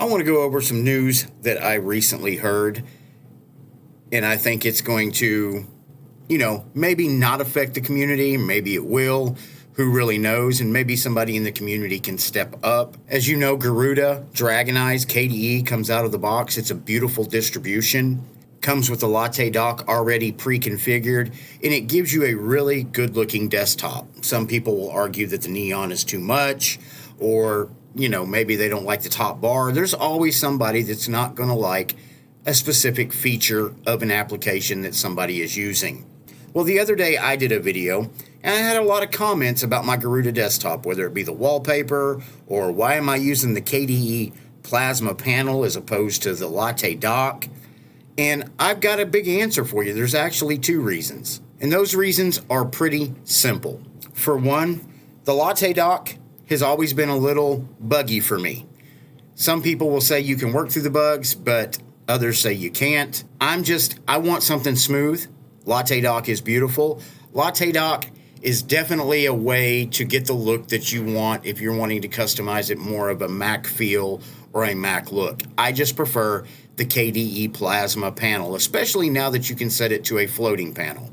I want to go over some news that I recently heard, and I think it's going to, maybe not affect the community, maybe it will, who really knows, and maybe somebody in the community can step up. As you know, Garuda Dragon Eyes KDE comes out of the box. It's a beautiful distribution. Comes with the Latte Dock already pre-configured, and it gives you a really good-looking desktop. Some people will argue that the neon is too much, or maybe they don't like the top bar. There's always somebody that's not going to like a specific feature of an application that somebody is using. Well, the other day I did a video, and I had a lot of comments about my Garuda desktop, whether it be the wallpaper, or why am I using the KDE plasma panel as opposed to the Latte Dock. And I've got a big answer for you. There's actually two reasons. And those reasons are pretty simple. For one, the Latte Dock has always been a little buggy for me. Some people will say you can work through the bugs, but others say you can't. I want something smooth. Latte Dock is beautiful. Latte Dock is definitely a way to get the look that you want if you're wanting to customize it more of a Mac feel or a Mac look. I just prefer the KDE plasma panel, especially now that you can set it to a floating panel.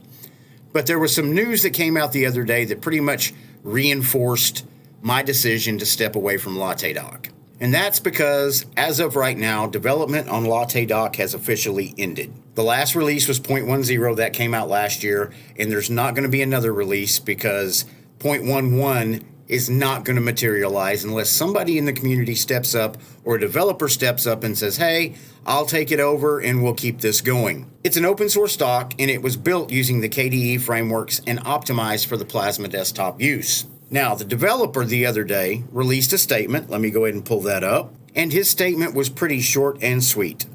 But there was some news that came out the other day that pretty much reinforced my decision to step away from Latte Dock. And that's because, as of right now, development on Latte Dock has officially ended. The last release was 0.10 that came out last year, and there's not going to be another release because 0.11 is not going to materialize unless somebody in the community steps up or a developer steps up and says, hey, I'll take it over and we'll keep this going. It's an open source dock, and it was built using the KDE frameworks and optimized for the Plasma desktop use. Now, the developer the other day released a statement. Let me go ahead and pull that up. And his statement was pretty short and sweet.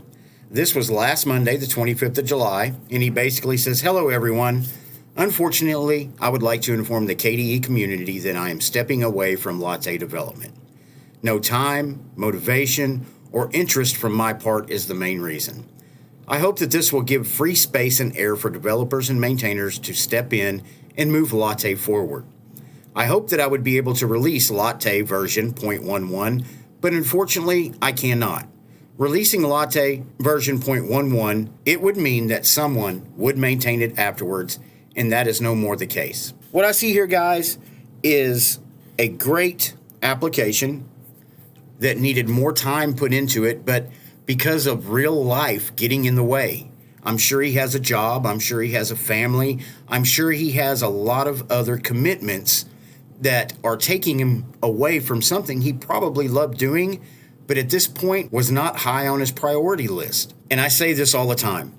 This was last Monday, the 25th of July, and he basically says, hello, everyone. Unfortunately, I would like to inform the KDE community that I am stepping away from Latte development. No time, motivation, or interest from my part is the main reason. I hope that this will give free space and air for developers and maintainers to step in and move Latte forward. I hope that I would be able to release Latte version 0.11, but unfortunately, I cannot. Releasing Latte version 0.11, it would mean that someone would maintain it afterwards, and that is no more the case. What I see here, guys, is a great application that needed more time put into it, but because of real life getting in the way. I'm sure he has a job. I'm sure he has a family. I'm sure he has a lot of other commitments that are taking him away from something he probably loved doing, but at this point was not high on his priority list. And I say this all the time.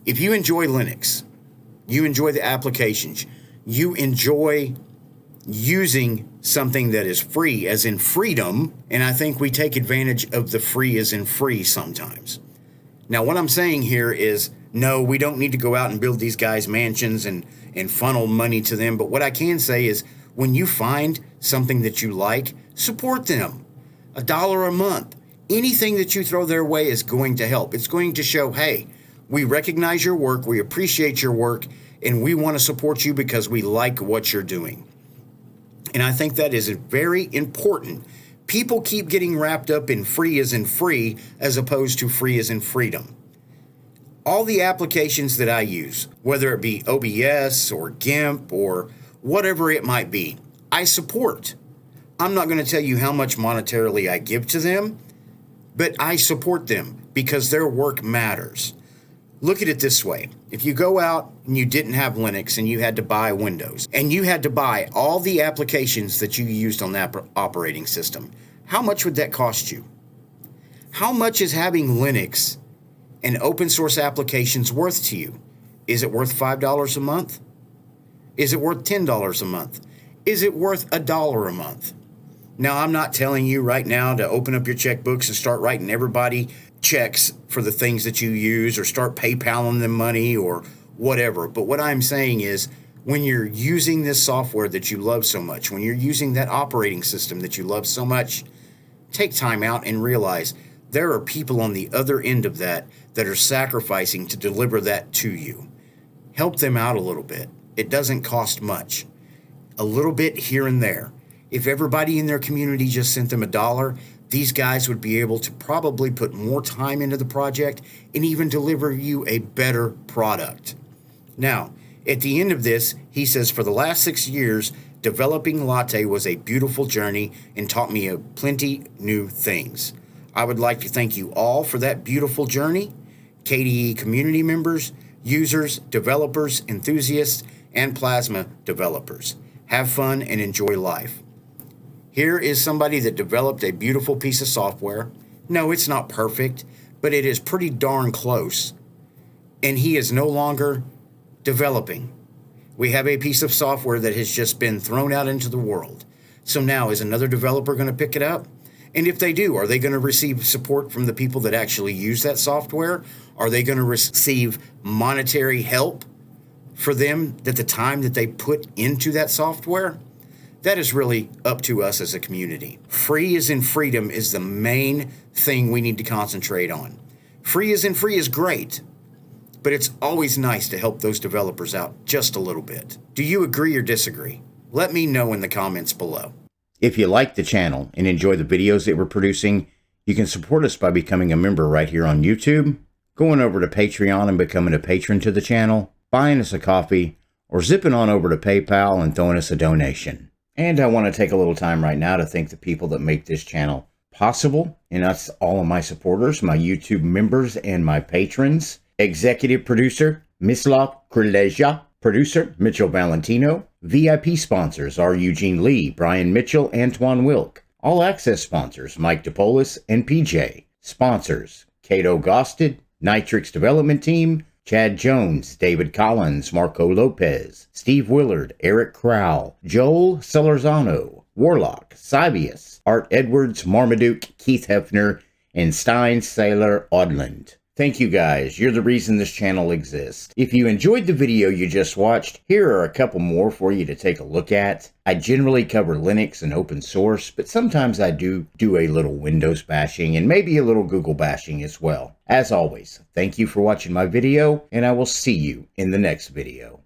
If you enjoy Linux, you enjoy the applications, you enjoy using something that is free, as in freedom, and I think we take advantage of the free as in free sometimes. Now, what I'm saying here is, no, we don't need to go out and build these guys mansions and funnel money to them, but what I can say is, when you find something that you like, support them. $1 a month. Anything that you throw their way is going to help. It's going to show, hey, we recognize your work, we appreciate your work, and we want to support you because we like what you're doing. And I think that is very important. People keep getting wrapped up in free as in free as opposed to free as in freedom. All the applications that I use, whether it be OBS or GIMP or whatever it might be, I support. I'm not going to tell you how much monetarily I give to them, but I support them because their work matters. Look at it this way. If you go out and you didn't have Linux and you had to buy Windows and you had to buy all the applications that you used on that operating system, how much would that cost you? How much is having Linux and open source applications worth to you? Is it worth $5 a month? Is it worth $10 a month? Is it worth $1 a month? Now, I'm not telling you right now to open up your checkbooks and start writing everybody checks for the things that you use or start PayPaling them money or whatever. But what I'm saying is, when you're using this software that you love so much, when you're using that operating system that you love so much, take time out and realize there are people on the other end of that are sacrificing to deliver that to you. Help them out a little bit. It doesn't cost much. A little bit here and there. If everybody in their community just sent them $1, these guys would be able to probably put more time into the project and even deliver you a better product. Now, at the end of this, he says, for the last 6 years, developing Latte was a beautiful journey and taught me plenty new things. I would like to thank you all for that beautiful journey. KDE community members, users, developers, enthusiasts, and Plasma developers. Have fun and enjoy life. Here is somebody that developed a beautiful piece of software. No, it's not perfect, but it is pretty darn close. And he is no longer developing. We have a piece of software that has just been thrown out into the world. So now, is another developer going to pick it up? And if they do, are they going to receive support from the people that actually use that software? Are they going to receive monetary help for them at the time that they put into that software? That is really up to us as a community. Free as in freedom is the main thing we need to concentrate on. Free as in free is great, but it's always nice to help those developers out just a little bit. Do you agree or disagree? Let me know in the comments below. If you like the channel and enjoy the videos that we're producing, you can support us by becoming a member right here on YouTube, going over to Patreon and becoming a patron to the channel, buying us a coffee, or zipping on over to PayPal and throwing us a donation. And I want to take a little time right now to thank the people that make this channel possible, and that's all of my supporters, my YouTube members, and my patrons. Executive producer, Mislav Krileja. Producer, Mitchell Valentino. VIP sponsors are Eugene Lee, Brian Mitchell, Antoine Wilk. All access sponsors, Mike DePolis and PJ. Sponsors, Cato Gosted, Nitrix Development Team, Chad Jones, David Collins, Marco Lopez, Steve Willard, Eric Crowell, Joel Celerzano, Warlock, Sibius, Art Edwards, Marmaduke, Keith Hefner, and Stein Sailor Odland. Thank you guys, you're the reason this channel exists. If you enjoyed the video you just watched, here are a couple more for you to take a look at. I generally cover Linux and open source, but sometimes I do a little Windows bashing and maybe a little Google bashing as well. As always, thank you for watching my video, and I will see you in the next video.